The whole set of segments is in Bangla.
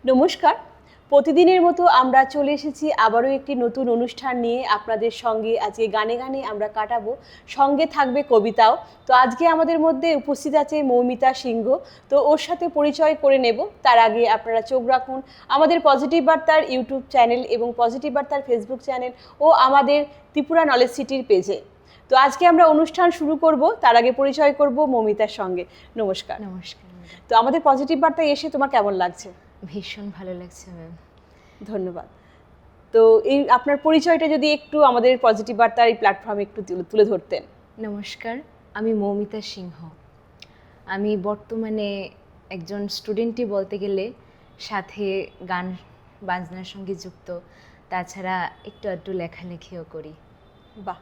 নমস্কার। প্রতিদিনের মতো আমরা চলে এসেছি আবারও একটি নতুন অনুষ্ঠান নিয়ে আপনাদের সঙ্গে। আজকে গানে গানে আমরা কাটাবো, সঙ্গে থাকবে কবিতাও। তো আজকে আমাদের মধ্যে উপস্থিত আছে মৌমিতা সিংহ। তো ওর সাথে পরিচয় করে নেব। তার আগে আপনারা চোখ রাখুন আমাদের পজিটিভ বার্তার ইউটিউব চ্যানেল এবং পজিটিভ বার্তার ফেসবুক চ্যানেল ও আমাদের ত্রিপুরা নলেজ সিটির পেজে। তো আজকে আমরা অনুষ্ঠান শুরু করব, তার আগে পরিচয় করব মৌমিতার সঙ্গে। নমস্কার। নমস্কার তো আমাদের পজিটিভ বার্তায় এসে তোমার কেমন লাগছে? ভীষণ ভালো লাগছে ম্যাম। ধন্যবাদ। তো এই আপনার পরিচয়টা যদি একটু আমাদের পজিটিভ বার্তার এই প্ল্যাটফর্মে একটু তুলে ধরতেন। নমস্কার, আমি মৌমিতা সিংহ। আমি বর্তমানে একজন স্টুডেন্টই বলতে গেলে, সাথে গান বাজনার সঙ্গে যুক্ত, তাছাড়া একটু আধটু লেখালেখিও করি। বাহ,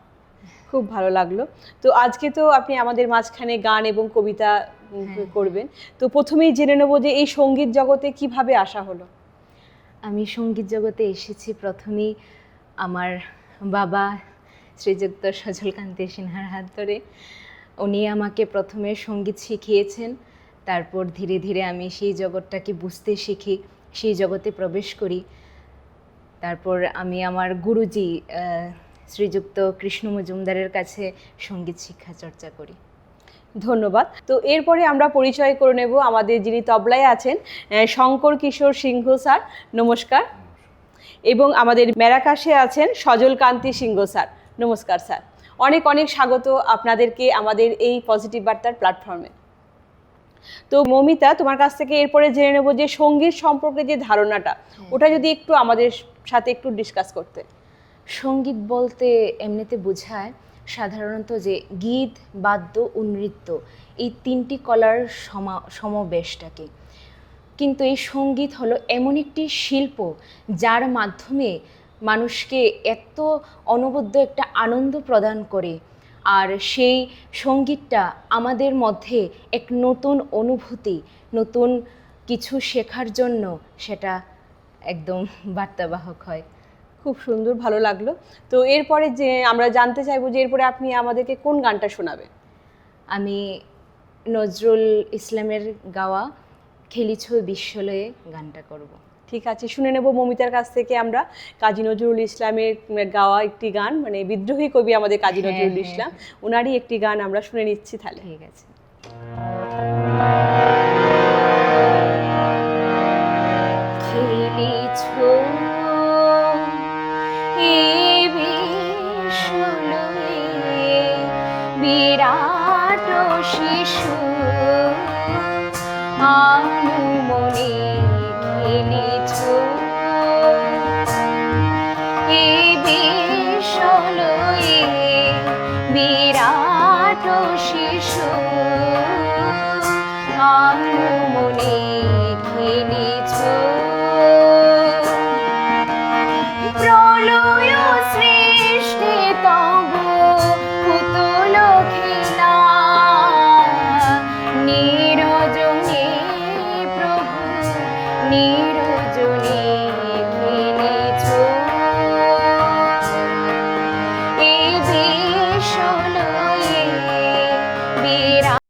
খুব ভালো লাগলো। তো আজকে তো আপনি আমাদের মাঝখানে গান এবং কবিতা করবেন। তো প্রথমেই জেনে নেব যে এই সঙ্গীত জগতে কিভাবে আসা হলো? আমি সঙ্গীত জগতে এসেছি প্রথমেই আমার বাবা শ্রীযুক্ত সজলকান্তি সিনহার হাত ধরে। উনি আমাকে প্রথমে সঙ্গীত শিখিয়েছেন, তারপর ধীরে ধীরে আমি সেই জগৎটাকে বুঝতে শিখি, সেই জগতে প্রবেশ করি। তারপর আমি আমার গুরুজি শ্রীযুক্ত কৃষ্ণ মজুমদারের কাছে সঙ্গীত শিক্ষা চর্চা করি। ধন্যবাদ। তো এরপরে আমরা পরিচয় করে নেব আমাদের যিনি তবলায় আছেন, শঙ্কর কিশোর সিংহ স্যার। নমস্কার। এবং আমাদের ম্যারাকাশে আছেন সজলকান্তি সিংহ স্যার। নমস্কার স্যার। অনেক অনেক স্বাগত আপনাদেরকে আমাদের এই পজিটিভ বার্তার প্ল্যাটফর্মে। তো মৌমিতা, তোমার কাছ থেকে এরপরে জেনে নেব যে সঙ্গীত সম্পর্কে যে ধারণাটা, ওটা যদি একটু আমাদের সাথে একটু ডিসকাস করতে। সঙ্গীত বলতে এমনিতে বোঝায় সাধারণত যে গীত, বাদ্য ও নৃত্য, এই তিনটি কলার সমাবেশটাকে। কিন্তু এই সঙ্গীত হলো এমন একটি শিল্প যার মাধ্যমে মানুষকে এত অনবদ্য একটা আনন্দ প্রদান করে, আর সেই সঙ্গীতটা আমাদের মধ্যে এক নতুন অনুভূতি, নতুন কিছু শেখার জন্য সেটা একদম বার্তাবাহক হয়। খুব সুন্দর, ভালো লাগলো। তো এরপরে যে আমরা জানতে চাইবো যে এরপরে আপনি আমাদেরকে কোন গানটা শোনাবেন? আমি নজরুল ইসলামের গাওয়া খেলিছ বিশ্বলয়ে গানটা করব। ঠিক আছে, শুনে নেব মৌমিতার কাছ থেকে আমরা কাজী নজরুল ইসলামের গাওয়া একটি গান, মানে বিদ্রোহী কবি আমাদের কাজী নজরুল ইসলাম, ওনারই একটি গান আমরা শুনে নিচ্ছি তাহলে। ঠিক আছে। খেলিছ বিরাট শিশু আনুমনে খেলিছ বিশ্বলয়ে বিরাট শিশু আনুমনে খেলিছ প্রলয় সৃষ্টি তব পুতুল খেলা নিরজনে প্রভু নিরজনে খেলিছ এই বিশ্বলয়ে বিরাট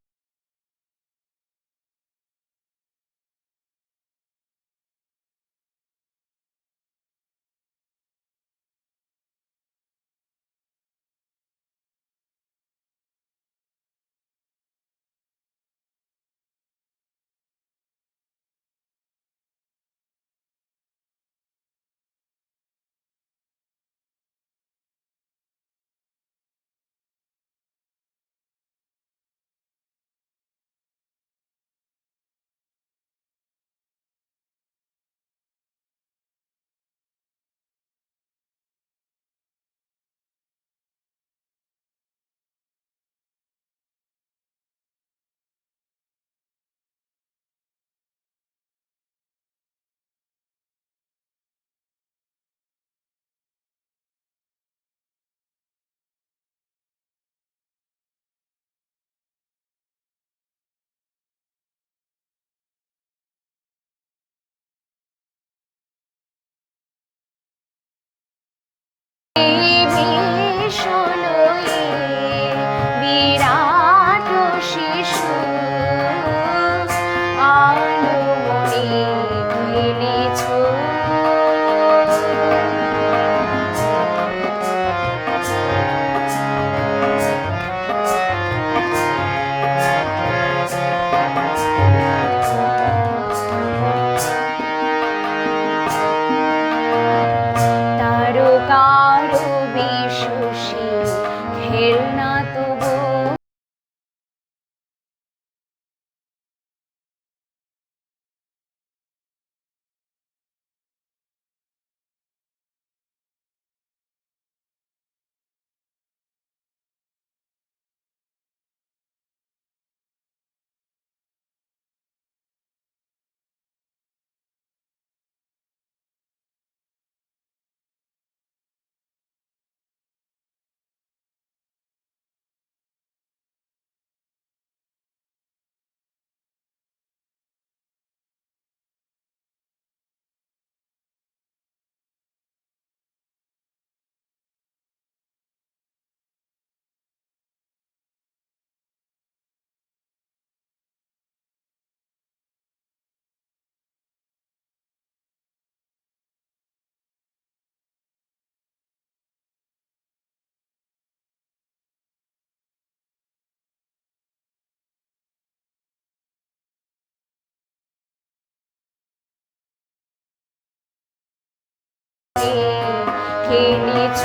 খেলেছ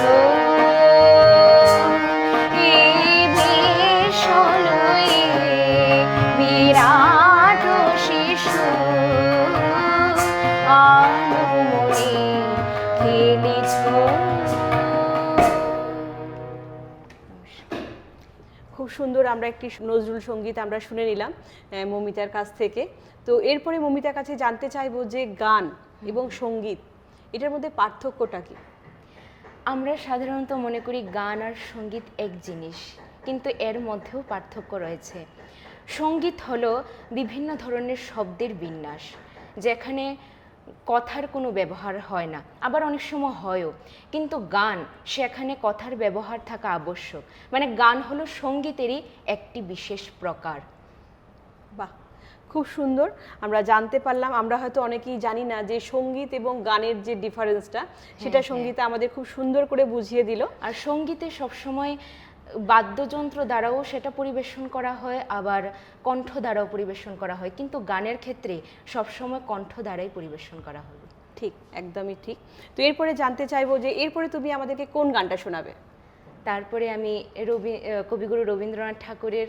এই ভীষণ বিরাট শিশু আনমনে খেলেছ। খুব সুন্দর আমরা একটি নজরুল সঙ্গীত আমরা শুনে নিলাম মৌমিতার কাছ থেকে। তো এরপরে মৌমিতার কাছে জানতে চাইবো যে গান এবং সঙ্গীত এটার মধ্যে পার্থক্যটা কি? আমরা সাধারণত মনে করি গান আর সঙ্গীত এক জিনিস, কিন্তু এর মধ্যেও পার্থক্য রয়েছে। সঙ্গীত হলো বিভিন্ন ধরনের শব্দের বিন্যাস, যেখানে কথার কোনো ব্যবহার হয় না, আবার অনেক সময় হয়ও, কিন্তু গান সেখানে কথার ব্যবহার থাকা আবশ্যক। মানে গান হলো সঙ্গীতেরই একটি বিশেষ প্রকার। বাহ, খুব সুন্দর আমরা জানতে পারলাম। আমরা হয়তো অনেকেই জানি না যে সঙ্গীত এবং গানের যে ডিফারেন্সটা সেটা সঙ্গীতে আমাদের খুব সুন্দর করে বুঝিয়ে দিল। আর সঙ্গীতে সবসময় বাদ্যযন্ত্র দ্বারাও সেটা পরিবেশন করা হয়, আবার কণ্ঠ দ্বারাও পরিবেশন করা হয়, কিন্তু গানের ক্ষেত্রে সবসময় কণ্ঠ দ্বারাই পরিবেশন করা হবে। ঠিক, একদমই ঠিক। তো এরপরে জানতে চাইবো যে এরপরে তুমি আমাদেরকে কোন গানটা শোনাবে? তারপরে আমি কবিগুরু রবীন্দ্রনাথ ঠাকুরের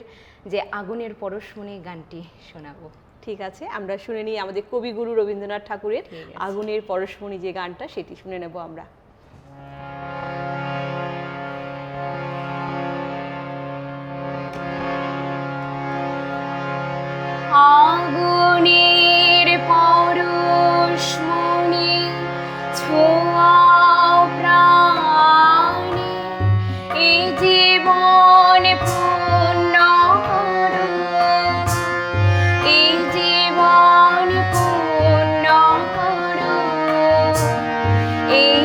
যে আগুনের পরশমণি গানটি শোনাবো। ঠিক আছে, আমরা শুনে নিই আমাদের কবিগুরু রবীন্দ্রনাথ ঠাকুরের ঠিক আছে। আগুনের পরশমণি যে গানটা সেটি শুনে নেব আমরা। আগুনের পরশমণি ছোঁয়াও প্রাণে, এই জীবন পূর্ণ করো, এই জীবন পূর্ণ করো, এই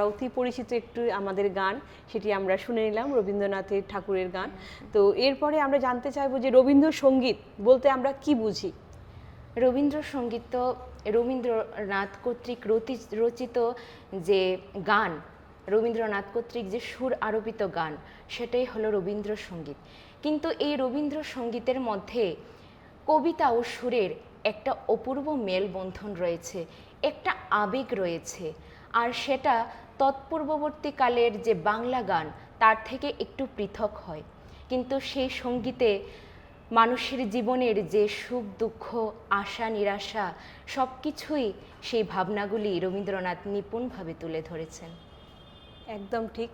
অতি পরিচিত একটু আমাদের গান, সেটি আমরা শুনে নিলাম, রবীন্দ্রনাথের ঠাকুরের গান। তো এরপরে আমরা জানতে চাইবো যে রবীন্দ্রসঙ্গীত বলতে আমরা কি বুঝি? রবীন্দ্রসঙ্গীত তো রবীন্দ্রনাথ কর্তৃক রচিত যে গান, রবীন্দ্রনাথ কর্তৃক যে সুর আরোপিত গান, সেটাই হলো রবীন্দ্রসঙ্গীত। কিন্তু এই রবীন্দ্রসঙ্গীতের মধ্যে কবিতা ও সুরের একটা অপূর্ব মেলবন্ধন রয়েছে, একটা আবেগ রয়েছে, আর সেটা তৎপূর্ববর্তীকালের যে বাংলা গান তার থেকে একটু পৃথক হয়। কিন্তু সেই সঙ্গীতে মানুষের জীবনের যে সুখ দুঃখ, আশা নিরাশা, সব কিছুই, সেই ভাবনাগুলি রবীন্দ্রনাথ নিপুণভাবে তুলে ধরেছেন। একদম ঠিক।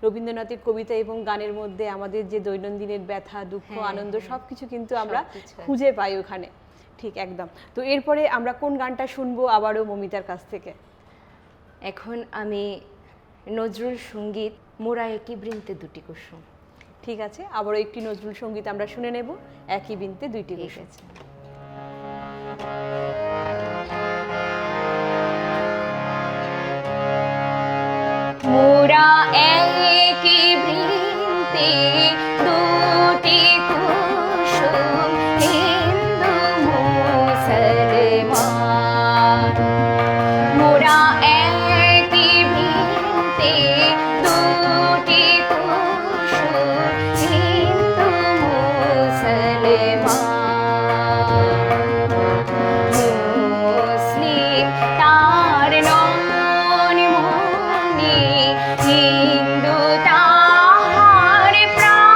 রবীন্দ্রনাথের কবিতা এবং গানের মধ্যে আমাদের যে দৈনন্দিনের ব্যথা, দুঃখ, আনন্দ সবকিছু কিন্তু আমরা খুঁজে পাই ওখানে। ঠিক, একদম। তো এরপরে আমরা কোন গানটা শুনবো আবারও মমিতার কাছ থেকে? এখন আমি নজরুল সঙ্গীত মোরা একই বৃন্তে দুটি কুসুম। ঠিক আছে, আবারও একটি নজরুল সঙ্গীত আমরা শুনে নেব, একই বৃন্তে দুইটি ঠিক কুসুম। আছে। মোরা একই বৃন্তে দুটি কুসুম, হিন্দু মুসলমান। মোরা একই বৃন্তে দুটি কুসুম, হিন্দু মুসলমান। মুসলিম তার নয়ন মনি, হিন্দু তাহার প্রাণ।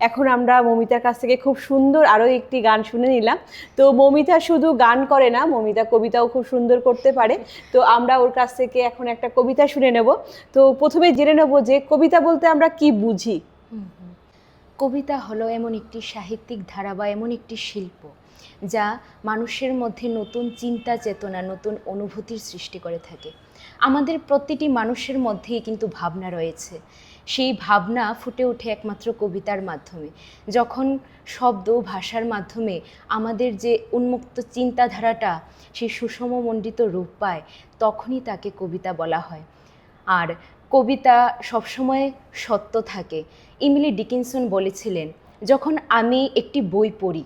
এখন আমরা মৌমিতার কাছ থেকে খুব সুন্দর আরও একটি গান শুনে নিলাম। তো মৌমিতা শুধু গান করে না, মৌমিতা কবিতাও খুব সুন্দর করতে পারে। তো আমরা ওর কাছ থেকে এখন একটা কবিতা শুনে নেব। তো প্রথমে জেনে নেব যে কবিতা বলতে আমরা কি বুঝি। কবিতা হলো এমন একটি সাহিত্যিক ধারা বা এমন একটি শিল্প যা মানুষের মধ্যে নতুন চিন্তা চেতনা, নতুন অনুভূতির সৃষ্টি করে থাকে। আমাদের প্রতিটি মানুষের মধ্যেই কিন্তু ভাবনা রয়েছে, সেই ভাবনা ফুটে ওঠে একমাত্র কবিতার মাধ্যমে। যখন শব্দ ভাষার মাধ্যমে আমাদের যে উন্মুক্ত চিন্তাধারাটা সেই সুষমমণ্ডিত রূপ পায়, তখনই তাকে কবিতা বলা হয়। আর কবিতা সবসময় সত্য থাকে। ইমিলি ডিকিনসন বলেছিলেন, যখন আমি একটি বই পড়ি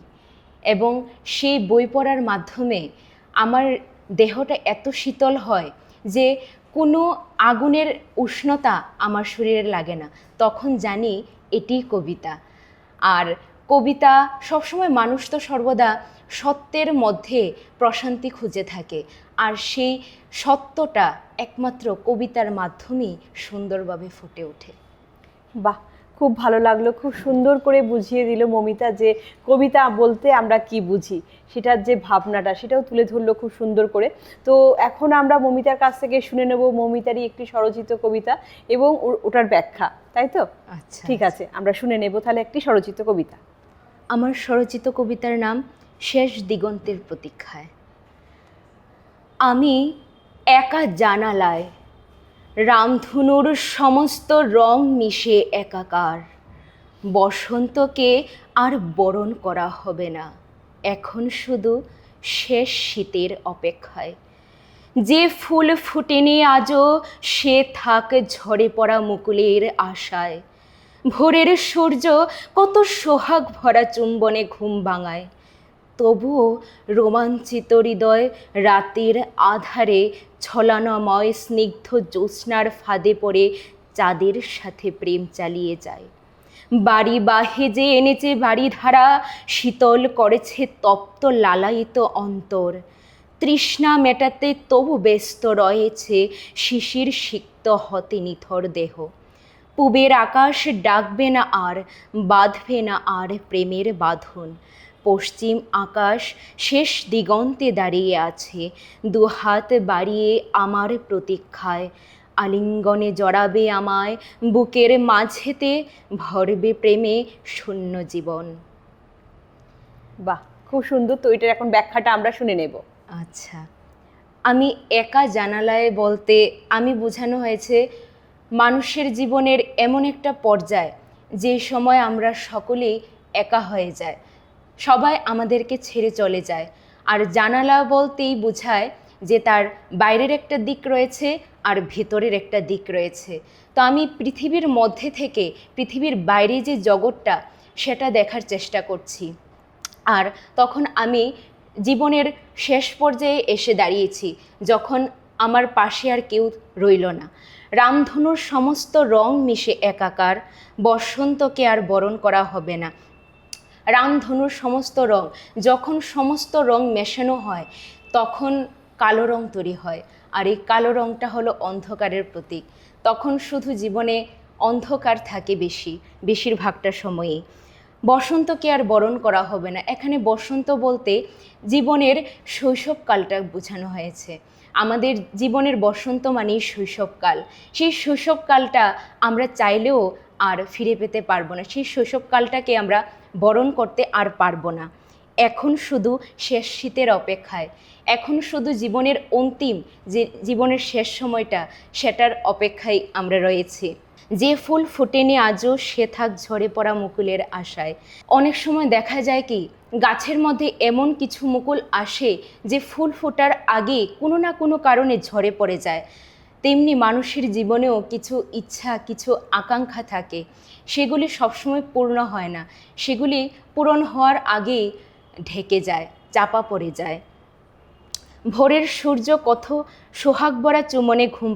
এবং সেই বই পড়ার মাধ্যমে আমার দেহটা এত শীতল হয় যে কোনো আগুনের উষ্ণতা আমার শরীরে লাগে না, তখন জানি এটিই কবিতা। আর কবিতা সবসময়, মানুষ তো সর্বদা সত্যের মধ্যে প্রশান্তি খুঁজে থাকে, আর সেই সত্যটা একমাত্র কবিতার মাধ্যমেই সুন্দরভাবে ফুটে ওঠে। বাহ, খুব ভালো লাগলো, খুব সুন্দর করে বুঝিয়ে দিল মৌমিতা যে কবিতা বলতে আমরা কি বুঝি, সেটার যে ভাবনাটা সেটাও তুলে ধরলো খুব সুন্দর করে। তো এখন আমরা মৌমিতার কাছ থেকে শুনে নেব মৌমিতারই একটি স্বরচিত কবিতা এবং ওটার ব্যাখ্যা, তাই তো? আচ্ছা, ঠিক আছে, আমরা শুনে নেব তাহলে একটি স্বরচিত কবিতা। আমার স্বরচিত কবিতার নাম শেষ দিগন্তের প্রতীক্ষায়। আমি একা জানালায়, রামধনুর সমস্ত রং মিশে একাকার। বসন্তকে আর বরণ করা হবে না, এখন শুধু শেষ শীতের অপেক্ষায়। যে ফুল ফুটেনি আজও, সে থাক ঝরে পড়া মুকুলের আশায়। ভোরের সূর্য কত সোহাগ ভরা চুম্বনে ঘুম ভাঙায়, তবুও রোমাঞ্চিত হৃদয় রাতের আধারে ছলনাময় স্নিগ্ধ জ্যোৎস্নার ফাঁদে পড়ে চাঁদের সাথে প্রেম চালিয়ে যায়। বাড়ি বাহে যে এনেছে বাড়িধারা, শীতল করেছে তপ্ত লালায়িত অন্তর। তৃষ্ণা মেটাতে তবু ব্যস্ত রয়েছে শিশির সিক্ত হতে নিথর দেহ। পূবের আকাশ ডাকবে না আর, বাঁধবে না আর প্রেমের বাঁধন। পশ্চিম আকাশ শেষ দিগন্তে দাঁড়িয়ে আছে, দুহাত বাড়িয়ে আমার প্রতীক্ষায়। আলিঙ্গনে জড়াবে আমায়, বুকের মাঝেতে ভরবে প্রেমে শূন্য জীবন। বাহ, খুব সুন্দর। তো এটার এখন ব্যাখ্যাটা আমরা শুনে নেব। আচ্ছা, আমি একা জানালায় বলতে আমি বোঝানো হয়েছে মানুষের জীবনের এমন একটা পর্যায় যে সময় আমরা সকলেই একা হয়ে যায়, সবাই আমাদেরকে ছেড়ে চলে যায়। আর জানালা বলতেই বোঝায় যে তার বাইরের একটা দিক রয়েছে আর ভেতরের একটা দিক রয়েছে। তো আমি পৃথিবীর মধ্যে থেকে পৃথিবীর বাইরে যে জগৎটা, সেটা দেখার চেষ্টা করছি। আর তখন আমি জীবনের শেষ পর্যায়ে এসে দাঁড়িয়েছি, যখন আমার পাশে আর কেউ রইল না। রামধনুর সমস্ত রং মিশে একাকার, বসন্তকে আর বরণ করা হবে না। রামধনুর সমস্ত রং, যখন সমস্ত রং মেশানো হয় তখন কালো রং তৈরি হয়, আর এই কালো রংটা হলো অন্ধকারের প্রতীক। তখন শুধু জীবনে অন্ধকার থাকে বেশিরভাগটা সময়ই। বসন্তকে আর বরণ করা হবে না, এখানে বসন্ত বলতে জীবনের শৈশবকালটা বোঝানো হয়েছে। আমাদের জীবনের বসন্ত মানেই শৈশবকাল। সেই শৈশবকালটা আমরা চাইলেও আর ফিরে পেতে পারবো না, সেই শৈশবকালটাকে আমরা বরণ করতে আর পারবো না। এখন শুধু শেষ শীতের অপেক্ষায়, এখন শুধু জীবনের অন্তিম যে জীবনের শেষ সময়টা, সেটার অপেক্ষায় আমরা রয়েছি। যে ফুল ফোটেনি আজও, সে থাক ঝরে পড়া মুকুলের আশায়। অনেক সময় দেখা যায় কি, গাছের মধ্যে এমন কিছু মুকুল আসে যে ফুল ফোটার আগে কোনো না কোনো কারণে ঝরে পড়ে যায়। তেমনি মানুষের জীবনেও কিছু ইচ্ছা, কিছু আকাঙ্ক্ষা থাকে, সেগুলি সবসময় পূর্ণ হয় না, সেগুলি পূরণ হওয়ার আগেই ঢেকে যায়, চাপা পড়ে যায়। ভোরের সূর্য কত সোহাগ ভরা চুমনে ঘুম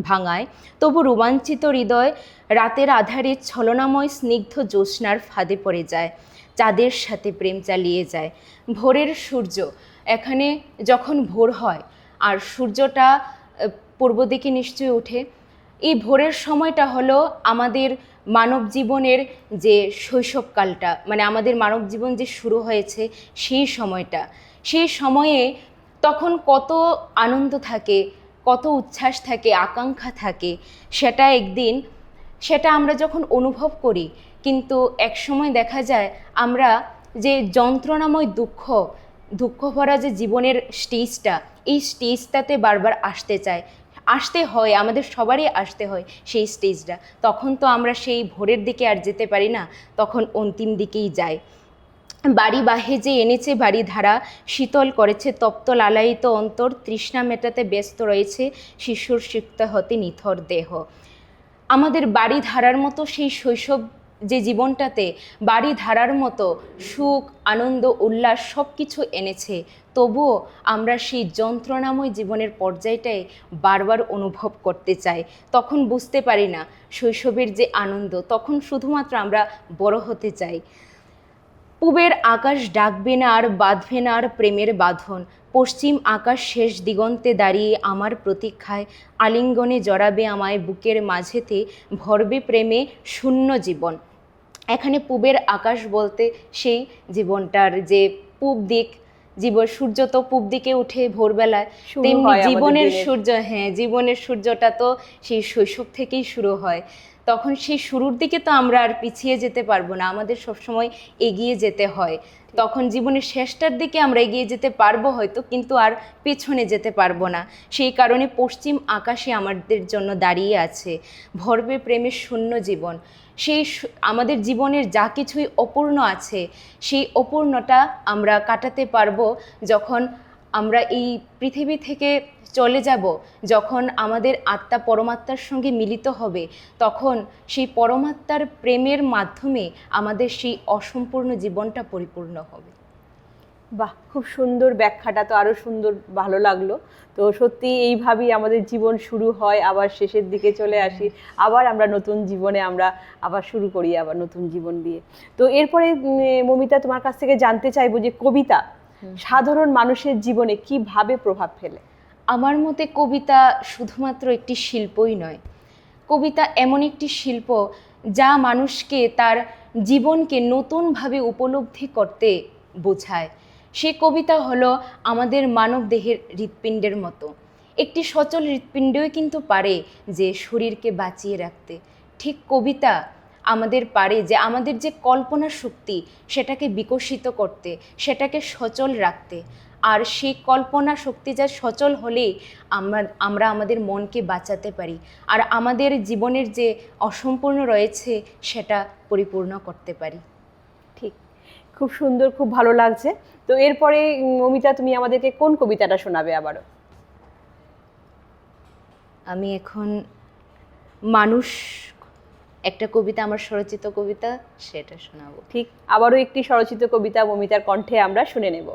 ভাঙায়, তবু রোমাঞ্চিত হৃদয় রাতের আধারে ছলনাময় স্নিগ্ধ জ্যোৎস্নার ফাঁদে পড়ে যায়, চাঁদের সাথে প্রেম চালিয়ে যায়। ভোরের সূর্য, এখানে যখন ভোর হয় আর সূর্যটা পূর্ব দিকে নিশ্চয়ই ওঠে, এই ভোরের সময়টা হলো আমাদের মানব জীবনের যে শৈশবকালটা, মানে আমাদের মানব জীবন যে শুরু হয়েছে সেই সময়টা। সেই সময়ে তখন কত আনন্দ থাকে, কত উচ্ছ্বাস থাকে, আকাঙ্ক্ষা থাকে, সেটা আমরা যখন অনুভব করি, কিন্তু একসময় দেখা যায় আমরা যে যন্ত্রণাময় দুঃখ ভরা যে জীবনের স্টেজটা, এই স্টেজটাতে বারবার আসতে হয়, আমাদের সবারই আসতে হয় সেই স্টেজটা। তখন তো আমরা সেই ভোরের দিকে আর যেতে পারি না, তখন অন্তিম দিকেই যাই। বাড়ি বাহে যে এনেছে বাড়ি ধারা, শীতল করেছে তপ্ত লালায়িত অন্তর, তৃষ্ণা মেটাতে ব্যস্ত রয়েছে শিশুর সিক্ত হতে নিথর দেহ। আমাদের বাড়ি ধারার মতো সেই শৈশব যে জীবনটাতে বাড়ি ধারার মতো সুখ, আনন্দ, উল্লাস সব কিছু এনেছে, তবুও আমরা সেই যন্ত্রণাময় জীবনের পর্যায়টাই বারবার অনুভব করতে চাই। তখন বুঝতে পারি না শৈশবের যে আনন্দ, তখন শুধুমাত্র আমরা বড় হতে চাই। পূবের আকাশ ডাকবে না আর বাঁধবে না আর প্রেমের বাঁধন, পশ্চিম আকাশ শেষ দিগন্তে দাঁড়িয়ে আমার প্রতীক্ষায় আলিঙ্গনে জড়াবে আমায় বুকের মাঝেতে, ভরবে প্রেমে শূন্য জীবন। এখানে পূবের আকাশ বলতে সেই জীবনটার যে পূব দিক, সূর্য তো পূব দিকে উঠে ভোরবেলায়, শুরু তেমনি হয় আমাদের জীবনের দিনের। সূর্য, হ্যাঁ, জীবনের সূর্যটা তো সেই শৈশব থেকেই শুরু হয়। তখন সেই শুরুর দিকে তো আমরা আর পিছিয়ে যেতে পারবো না, আমাদের সবসময় এগিয়ে যেতে হয়। তখন জীবনের শেষটার দিকে আমরা এগিয়ে যেতে পারবো হয়তো, কিন্তু আর পেছনে যেতে পারবো না। সেই কারণে পশ্চিম আকাশে আমাদের জন্য দাঁড়িয়ে আছে, ভরবে প্রেমের শূন্য জীবন। আমাদের জীবনের যা কিছুই অপূর্ণ আছে, সেই অপূর্ণটা আমরা কাটাতে পারবো যখন আমরা এই পৃথিবী থেকে চলে যাব, যখন আমাদের আত্মা পরমাত্মার সঙ্গে মিলিত হবে, তখন সেই পরমাত্মার প্রেমের মাধ্যমে আমাদের সেই অসম্পূর্ণ জীবনটা পরিপূর্ণ হবে। বাহ, খুব সুন্দর ব্যাখ্যাটা, তো আরও সুন্দর, ভালো লাগলো। তো সত্যি এইভাবেই আমাদের জীবন শুরু হয়, আবার শেষের দিকে চলে আসি, আবার আমরা নতুন জীবনে আমরা আবার শুরু করি আবার নতুন জীবন দিয়ে। তো এরপরে মমিতা, তোমার কাছ থেকে জানতে চাইবো যে কবিতা সাধারণ মানুষের জীবনে কিভাবে প্রভাব ফেলে? আমার মতে কবিতা শুধুমাত্র একটি শিল্পই নয়, কবিতা এমন একটি শিল্প যা মানুষকে তার জীবনকে নতুনভাবে উপলব্ধি করতে বোঝায়। সে কবিতা হলো আমাদের মানব দেহের হৃৎপিণ্ডের মতো। একটি সচল হৃৎপিণ্ডই কিন্তু পারে যে শরীরকে বাঁচিয়ে রাখতে, ঠিক কবিতা আমাদের পারে যে আমাদের যে কল্পনা শক্তি সেটাকে বিকশিত করতে, সেটাকে সচল রাখতে। আর সেই কল্পনা শক্তি যা সচল হলেই আমরা আমাদের মনকে বাঁচাতে পারি, আর আমাদের জীবনের যে অসম্পূর্ণ রয়েছে সেটা পরিপূর্ণ করতে পারি। ঠিক, খুব সুন্দর, খুব ভালো লাগছে। তো এরপরে মমিতা, তুমি আমাদেরকে কোন কবিতাটা শোনাবে আবারও? আমি এখন মানুষ, একটা কবিতা, আমার স্বরচিত কবিতা, সেটা শোনাবো। ঠিক, আবারও একটি স্বরচিত কবিতা মমিতার কণ্ঠে আমরা শুনে নেব।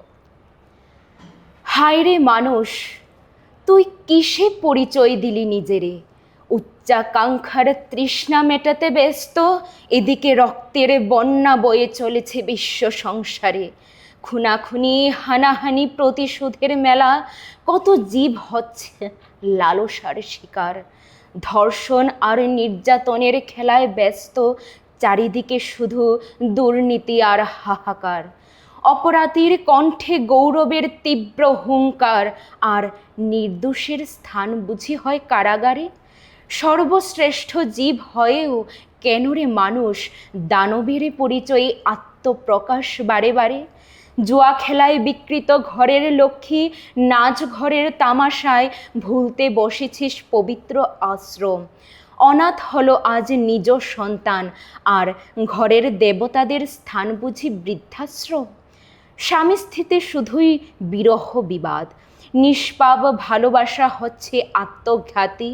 হায় রে মানুষ, তুই কিসে পরিচয় দিলি নিজেরে? উচ্চাকাঙ্ক্ষার তৃষ্ণা মেটাতে ব্যস্ত, এদিকে রক্তের বন্যা বয়ে চলেছে বিশ্ব সংসারে। খুনাখুনি, হানাহানি, প্রতিশোধের মেলা, কত জীব হচ্ছে লালসার শিকার। ধর্ষণ আর নির্যাতনের খেলায় ব্যস্ত, চারিদিকে শুধু দুর্নীতি আর হাহাকার। অপরাধীর কণ্ঠে গৌরবের তীব্র হুঙ্কার, আর নির্দোষের স্থান বুঝি হয় কারাগারে। সর্বশ্রেষ্ঠ জীব হয়েও কেন রে মানুষ দানবের পরিচয়ে আত্মপ্রকাশ বারে বারে? জুয়া খেলায় বিকৃত ঘরের লক্ষ্মী, নাচ ঘরের তামাশায় ভুলতে বসেছিস পবিত্র আশ্রম। অনাথ হলো আজ নিজ সন্তান, আর ঘরের দেবতাদের স্থান বুঝি বৃদ্ধাশ্রম। স্বামী স্ত্রীতে শুধুই বিরহ বিবাদ, নিষ্পাপ ভালোবাসা হচ্ছে আত্মঘাতী।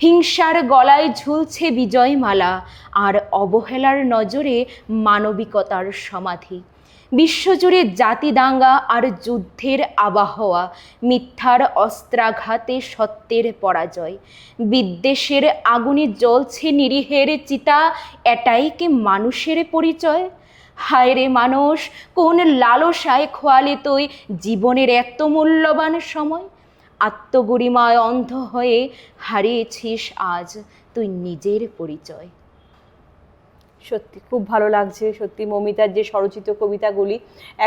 হিংসার গলায় ঝুলছে বিজয়মালা, আর অবহেলার নজরে মানবিকতার সমাধি। বিশ্বজুড়ে জাতিদাঙ্গা আর যুদ্ধের আবহাওয়া, মিথ্যার অস্ত্রাঘাতে সত্যের পরাজয়। বিদ্বেষের আগুনে জ্বলছে নিরীহের চিতা, এটাই কি মানুষের পরিচয়? হায় রে মানুষ, কোন লালসায় খোয়ালি তুই জীবনের এত মূল্যবান সময়? আত্মগরিমায় অন্ধ হয়ে হারিয়েছিস আজ তুই নিজের পরিচয়। সত্যি খুব ভালো লাগছে। সত্যি মৌমিতার যে স্বরচিত কবিতাগুলি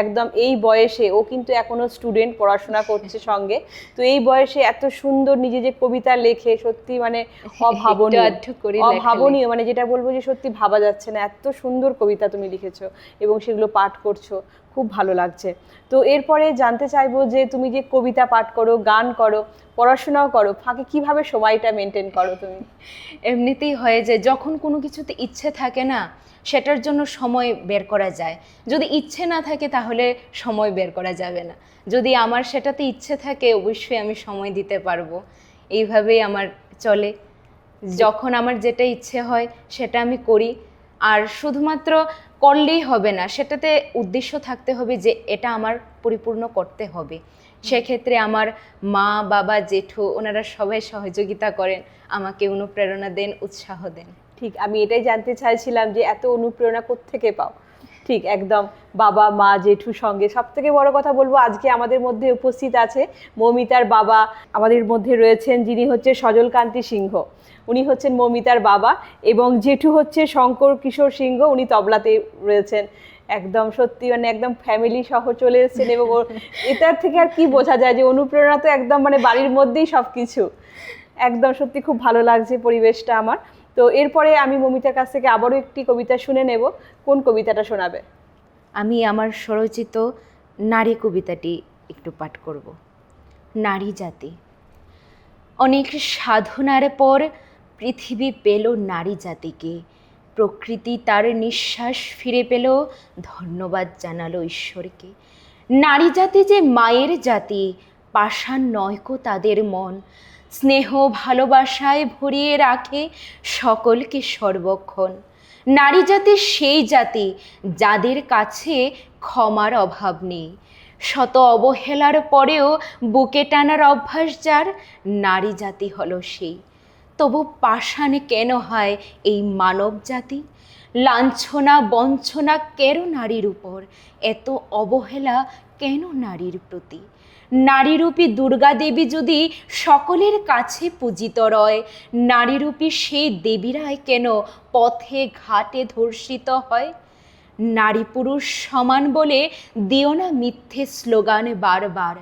একদম এই বয়সে, ও কিন্তু এখনো স্টুডেন্ট, পড়াশোনা করছে সঙ্গে, তো এই বয়সে এত সুন্দর নিজে যে কবিতা লেখে, সত্যি মানে অভাবনীয়, অভাবনীয়, মানে যেটা বলবো যে সত্যি ভাবা যাচ্ছে না, এত সুন্দর কবিতা তুমি লিখেছো এবং সেগুলো পাঠ করছো, খুব ভালো লাগছে। তো এরপরে জানতে চাইবো যে তুমি যে কবিতা পাঠ করো, গান করো, পড়াশোনাও করো, ফাঁকে কিভাবে সময়টা মেনটেন করো তুমি? এমনিতেই হয়ে যায়, যখন কোনো কিছুতে ইচ্ছে থাকে না সেটার জন্য সময় বের করা যায়, যদি ইচ্ছে না থাকে তাহলে সময় বের করা যাবে না। যদি আমার সেটাতে ইচ্ছে থাকে অবশ্যই আমি সময় দিতে পারবো। এইভাবেই আমার চলে, যখন আমার যেটা ইচ্ছে হয় সেটা আমি করি। আর শুধুমাত্র করলেই হবে না, সেটাতে উদ্দেশ্য থাকতে হবে যে এটা আমার পরিপূর্ণ করতে হবে। সেক্ষেত্রে আমার মা, বাবা, জেঠু ওনারা সবাই সহযোগিতা করেন, আমাকে অনুপ্রেরণা দেন, উৎসাহ দেন। ঠিক, আমি এটাই জানতে চাইছিলাম যে এত অনুপ্রেরণা কোত্থেকে পাও। ঠিক, একদম বাবা, মা, জেঠু সঙ্গে। সব থেকে বড় কথা বলবো, আজকে আমাদের মধ্যে উপস্থিত আছে মৌমিতার বাবা, আমাদের মধ্যে রয়েছেন যিনি হচ্ছে সজলকান্তি সিংহ, উনি হচ্ছেন মৌমিতার বাবা, এবং জেঠু হচ্ছে শঙ্কর কিশোর সিংহ, উনি তবলাতে রয়েছেন। একদম সত্যি মানে একদম ফ্যামিলি সহ চলে এসেছেন, এবং এটার থেকে আর কি বোঝা যায় যে অনুপ্রেরণা তো একদম মানে বাড়ির মধ্যেই সব কিছু। একদম সত্যি খুব ভালো লাগছে পরিবেশটা আমার। তো এরপরে আমি মৌমিতার কাছ থেকে আবারও একটি কবিতা শুনে নেব। কোন কবিতাটা শোনাবে? আমি আমার স্বরচিত নারী কবিতাটি একটু পাঠ করব। নারী জাতি। অনেক সাধনার পর পৃথিবী পেল নারী জাতিকে, প্রকৃতি তার নিঃশ্বাস ফিরে পেল, ধন্যবাদ জানালো ঈশ্বরকে। নারী জাতি যে মায়ের জাতি, পাষাণ নয়কো তাদের মন, স্নেহ ভালোবাসায় ভরিয়ে রাখে সকলকে সর্বক্ষণ। নারী জাতি সেই জাতি যাদের কাছে ক্ষমার অভাব নেই, শত অবহেলার পরেও বুকে টানার অভ্যাস যার, নারী জাতি হলো সেই। তবু পাষাণে কেন হয় এই মানব জাতি? লাঞ্ছনা বঞ্চনা কেন নারীর উপর? এত অবহেলা কেন নারীর প্রতি? নারীরূপী দুর্গা দেবী যদি সকলের কাছে পূজিত রয়, নারীরূপী সেই দেবীরাই কেন পথে ঘাটে ধর্ষিত হয়? নারী পুরুষ সমান বলে দিও না মিথ্যে স্লোগান বারবার।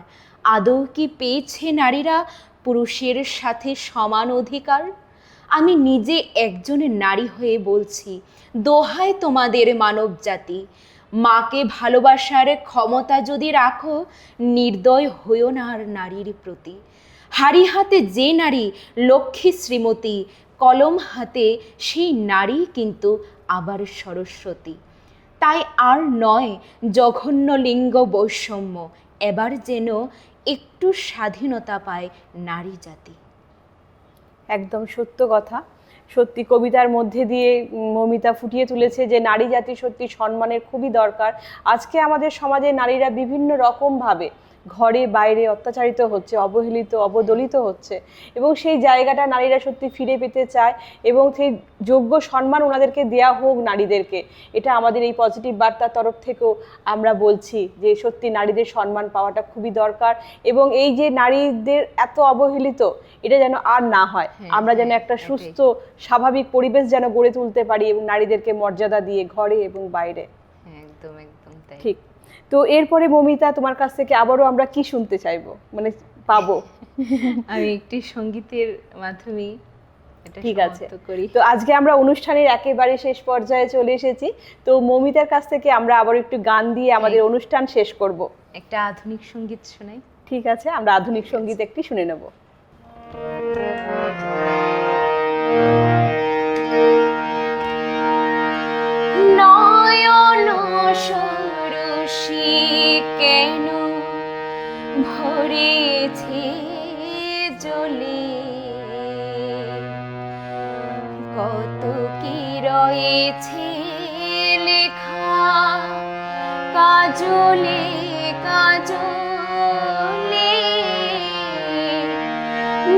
আদৌ কি পেয়েছে নারীরা পুরুষের সাথে সমান অধিকার? আমি নিজে একজন নারী হয়ে বলছি, দোহাই তোমাদের মানব জাতি, মাকে ভালোবাসার ক্ষমতা যদি রাখো, নির্দয় হইও না আর নারীর প্রতি। হাড়ি হাতে যে নারী লক্ষ্মী শ্রীমতী, কলম হাতে সেই নারী কিন্তু আবার সরস্বতী। তাই আর নয় জঘন্য লিঙ্গ বৈষম্য, এবার যেন একটু স্বাধীনতা পায় নারী জাতি। একদম সত্য কথা। সত্যি কবিতার মধ্যে দিয়ে মৌমিতা ফুটিয়ে তুলেছে যে নারী জাতি সত্যি সম্মানের খুবই দরকার। আজকে আমাদের সমাজে নারীরা বিভিন্ন রকমভাবে ঘরে বাইরে অত্যাচারিত হচ্ছে, অবহেলিত অবদলিত হচ্ছে, এবং সেই জায়গাটা নারীরা সত্যি ফিরে পেতে চায়, এবং সেই যোগ্য সম্মান ওনাদেরকে দেয়া হোক নারীদেরকে। এটা আমাদের এই পজিটিভ বার্তার তরফ থেকেও আমরা বলছি যে সত্যি নারীদের সম্মান পাওয়াটা খুবই দরকার, এবং এই যে নারীদের এত অবহেলিত এটা যেন আর না হয়, আমরা যেন একটা সুস্থ স্বাভাবিক পরিবেশ যেন গড়ে তুলতে পারি, এবং নারীদেরকে মর্যাদা দিয়ে ঘরে এবং বাইরে। একদম একদম তাই। ঠিক। তো এরপরে মৌমিতা, তোমার কাছ থেকে আবারও আমরা কি শুনতে চাইবো, মানে পাবো? আমি একটি সঙ্গীতের মাধ্যমে এটা ঠিক আছে, সমাপ্ত করি। তো আজকে আমরা অনুষ্ঠানের একেবারে শেষ পর্যায়ে চলে এসেছি। তো মৌমিতার কাছ থেকে আমরা আবার একটু গান দিয়ে আমাদের অনুষ্ঠান শেষ করব। একটা আধুনিক সঙ্গীত শোনাই। ঠিক আছে, আমরা আধুনিক সঙ্গীত একটি শুনে নেব। নয়ন সরসী কেন ভরেছে জলে, কত কি রয়েছে লেখা কাজলে কাজলে।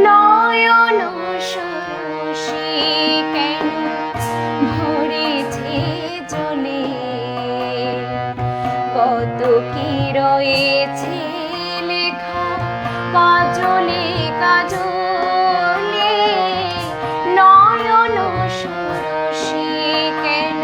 নয়ন সরসী কেন ভরেছে জলে, কত কি রয়েছে লেখা কাজলে কাজলে নয়ন সরসী কেন।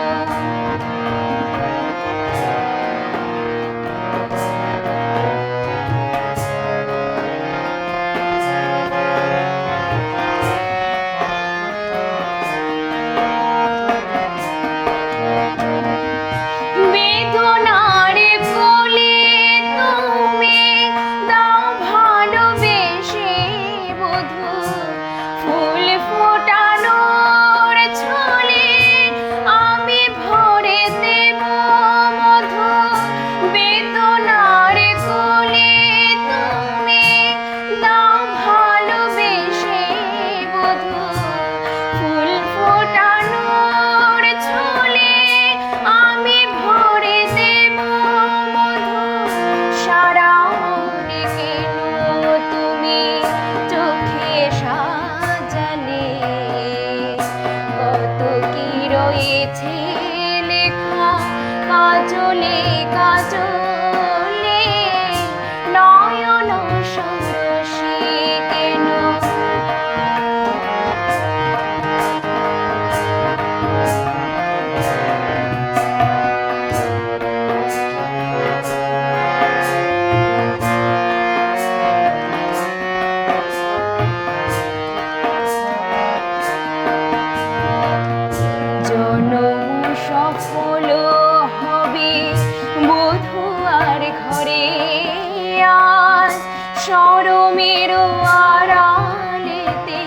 বেদনার কোলে তুমি দাও ভালোবেসে বধূ, ফুল ফোটানোর ছলে আমি ভরে দেব মধু। বেদনার কোলে তুমি দাও ভালোবেসে বধূ, ফুল ফোটানোর ছলে আমি ভরে দেব মধু। সারা মনে কেন তুমি চোখে সাজালে, কত কি রয়েছে লেখা কাজলে কাজলে নয়ন সরসী কেন। জনম সফল হবে বধূ আর ঘরে, আজ শরমের আড়ালেতে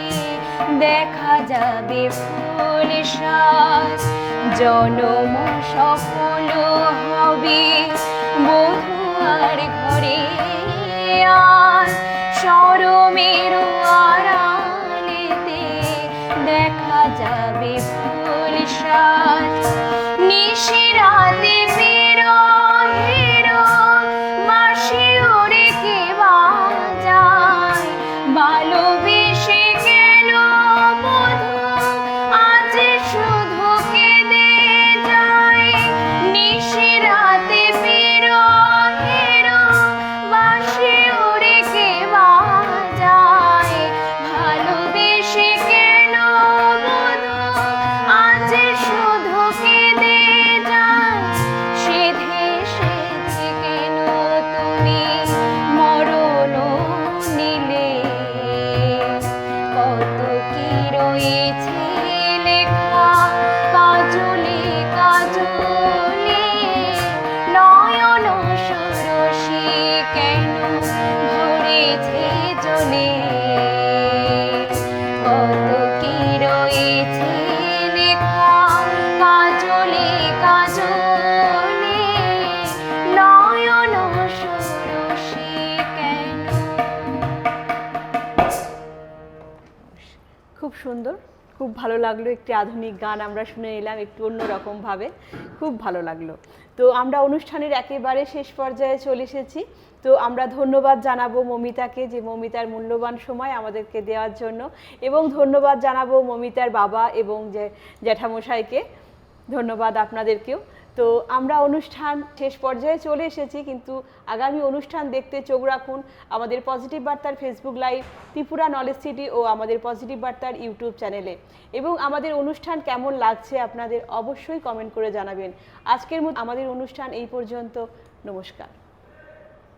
দেখা যাবে ফুল সাজ। জনম সফল হবে বধূ আর ঘরে, আজ শরমের আড়ালেতে দেখা যাবে ফুল সাজ। নিশিরাতে বিরহের বাঁশি ওরে কে বাজায়, ভালোবেসে কেন বধূ আজ শুধু কেঁদে যায়। নিশিরাতে বিরহের বাঁশি ওরে কে বাজায়, ভালোবেসে কেন বধূ আজ শুধু কেঁদে যায়। সেধে সেধে কেন তুমি মরণ নিলে, কত কি রয়েছে লেখা কাজলে কাজলে নয়ন সরসী কেন ভরেছে জলে। কত কি রয়েছে লেখা কাজলে কাজলে নয়ন সরসী কেন। খুব সুন্দর, খুব ভালো লাগলো। একটি আধুনিক গান আমরা শুনে এলাম একটু অন্যরকম ভাবে, খুব ভালো লাগলো। তো আমরা অনুষ্ঠানের একেবারে শেষ পর্যায়ে চলে এসেছি। তো আমরা ধন্যবাদ জানাবো মমিতাকে, যে মমিতার মূল্যবান সময় আমাদেরকে দেওয়ার জন্য, এবং ধন্যবাদ জানাবো মমিতার বাবা এবং জ্যাঠামশাইকে। ধন্যবাদ আপনাদেরকেও। তো আমরা অনুষ্ঠান শেষ পর্যায়ে চলে এসেছি, কিন্তু আগামী অনুষ্ঠান দেখতে চোখ রাখুন আমাদের পজিটিভ বার্তার Facebook live, Tripura knowledge city ও আমাদের পজিটিভ বার্তার ইউটিউব চ্যানেলে। এবং আমাদের অনুষ্ঠান কেমন লাগছে আপনাদের অবশ্যই কমেন্ট করে জানাবেন। আজকের মতো আমাদের অনুষ্ঠান এই পর্যন্ত। নমস্কার।